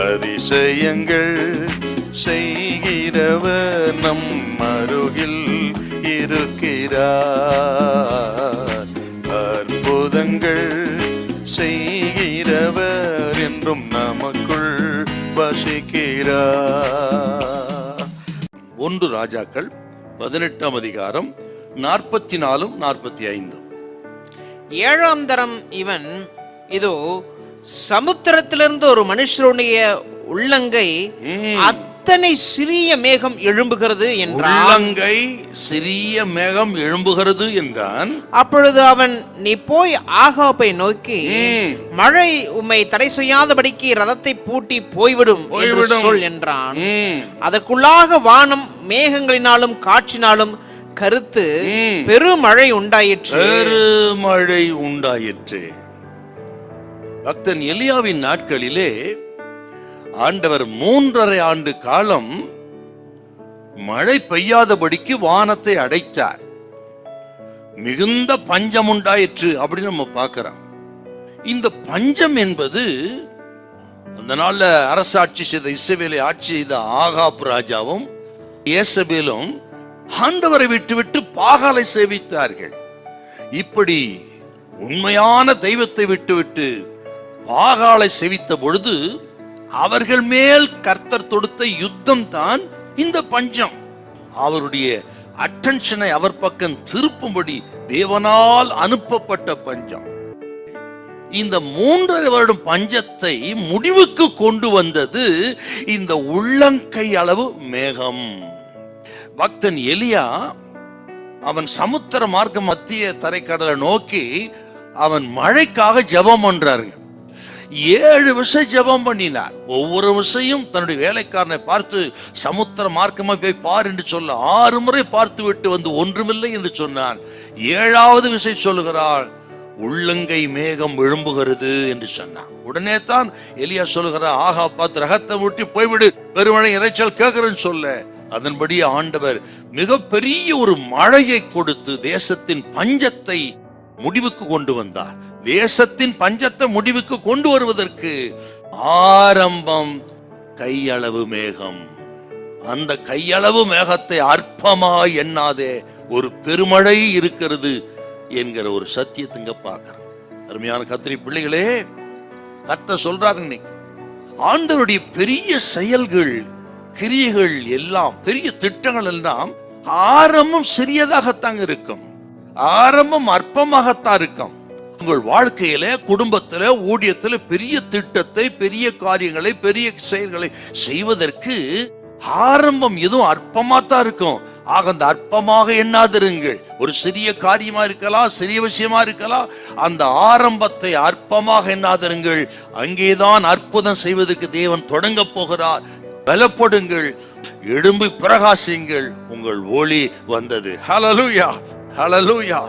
அதிசயங்கள் செய்கிறவர் நம் அருகில் இருக்கிறார். அற்புதங்கள் செய்கிறவர் என்றும் நமக்குள் வசிக்கிறார். 1 ராஜாக்கள் 18ஆம் அதிகாரம் 44, 45. 7ஆம் தரம் இவன் இதோ சமுத்திரத்திலிருந்து ஒரு மனுஷருடைய உள்ளங்கை அத்தனை சிறிய மேகம் எழும்புகிறது என்றான். உள்ளங்கை சிறிய மேகம் எழும்புகிறது என்றான். அப்பொழுது அவன், நீ போய் ஆகாபை நோக்கி, மழை உம்மை தடை செய்யாதபடிக்கு ரதத்தை பூட்டி போய்விடும் என்று சொல் என்றான். அதற்குள்ளாக வானம் மேகங்களினாலும் காற்றினாலும் கருத்து பெருமழை உண்டாயிற்று. பக்தன் எலியாவின் நாட்களிலே ஆண்டவர் 3.5 ஆண்டு காலம் மழை பெய்யாதபடிக்கு வானத்தை அடைத்தார். மிகுந்த பஞ்சம் உண்டாயிற்று அப்படின்னு நம்ம பார்க்கிறோம். இந்த பஞ்சம் என்பது அந்த நாள்ல அரசாட்சி செய்த இஸ்ரவேலை ஆட்சி செய்த ஆகாப் ராஜாவும் ஏசபேலும் ஆண்டவரை விட்டு பாகாலை சேவித்தார்கள். இப்படி உண்மையான தெய்வத்தை விட்டு பாகாலை சேவித்த பொழுது அவர்கள் மேல் கர்த்தர் தொடுத்த யுத்தம் தான் இந்த பஞ்சம். அவருடைய அட்டென்ஷனை அவர் பக்கம் திருப்பும்படி தேவனால் அனுப்பப்பட்ட பஞ்சம். இந்த 3.5 வருடம் பஞ்சத்தை முடிவுக்கு கொண்டு வந்தது இந்த உள்ளங்கை அளவு மேகம். பக்தன் எலியா அவன் சமுத்திர மார்க்கம் மத்திய தரைக்கடலை நோக்கி அவன் மழைக்காக ஜெபம் பண்றாருங்க. 7 விஷயம் ஜெபம் பண்ணினார். ஒவ்வொரு விஷயம் தன்னுடைய வேலைக்காரனை பார்த்து சமுத்திர மார்க்கமா போய் பார் என்று சொல்ல 6 முறை பார்த்து விட்டு வந்து ஒன்றுமில்லை என்று சொன்னான். 7வது விஷயம் சொல்லுகிறாள், உள்ளங்கை மேகம் எழும்புகிறது என்று சொன்னான். உடனே தான் எலியா சொல்லுகிறார், ஆகா பார்த்து ரகத்தை ஊட்டி போய்விடு, பெருமழை இறைச்சல் கேட்கிறேன்னு சொல்ல அதன்படி ஆண்டவர் மிகப்பெரிய ஒரு மழையை கொடுத்து தேசத்தின் பஞ்சத்தை முடிவுக்கு கொண்டு வந்தார். தேசத்தின் பஞ்சத்தை முடிவுக்கு கொண்டு வருவதற்கு ஆரம்பம் கையளவு மேகம். அந்த கையளவு மேகத்தை அற்பமாய் எண்ணாதே, ஒரு பெருமழை இருக்கிறது என்கிற ஒரு சத்தியத்துங்க பார்க்கிறோம். அருமையான கர்த்தருடைய பிள்ளைகளே, கர்த்தர் சொல்றாரு, இன்னைக்கு ஆண்டவருடைய பெரிய செயல்கள் கிரியைகள் எல்லாம் பெரிய திட்டங்கள் எல்லாம் ஆரம்பம் சிறியதாகத்தான் இருக்கும், ஆரம்பம் அற்பமாகத்தான் இருக்கும். உங்கள் வாழ்க்கையில குடும்பத்தில ஊழியத்தில பெரிய திட்டத்தை பெரிய காரியங்களை பெரிய செயல்களை செய்வதற்கு ஆரம்பம் எதுவும் அற்பமாத்தான் இருக்கும். ஆக அந்த அற்பமாக எண்ணாதிருங்கள். ஒரு சிறிய காரியமா இருக்கலாம், சிறிய விஷயமா இருக்கலாம், அந்த ஆரம்பத்தை அற்பமாக எண்ணாதிருங்கள். அங்கேதான் அற்புதம் செய்வதற்கு தேவன் தொடங்க போகிறார். பலப்படுங்கள், எழும்பி பிரகாசிங்கள், உங்கள் ஒளி வந்தது. ஹல்லேலூயா, ஹல்லேலூயா.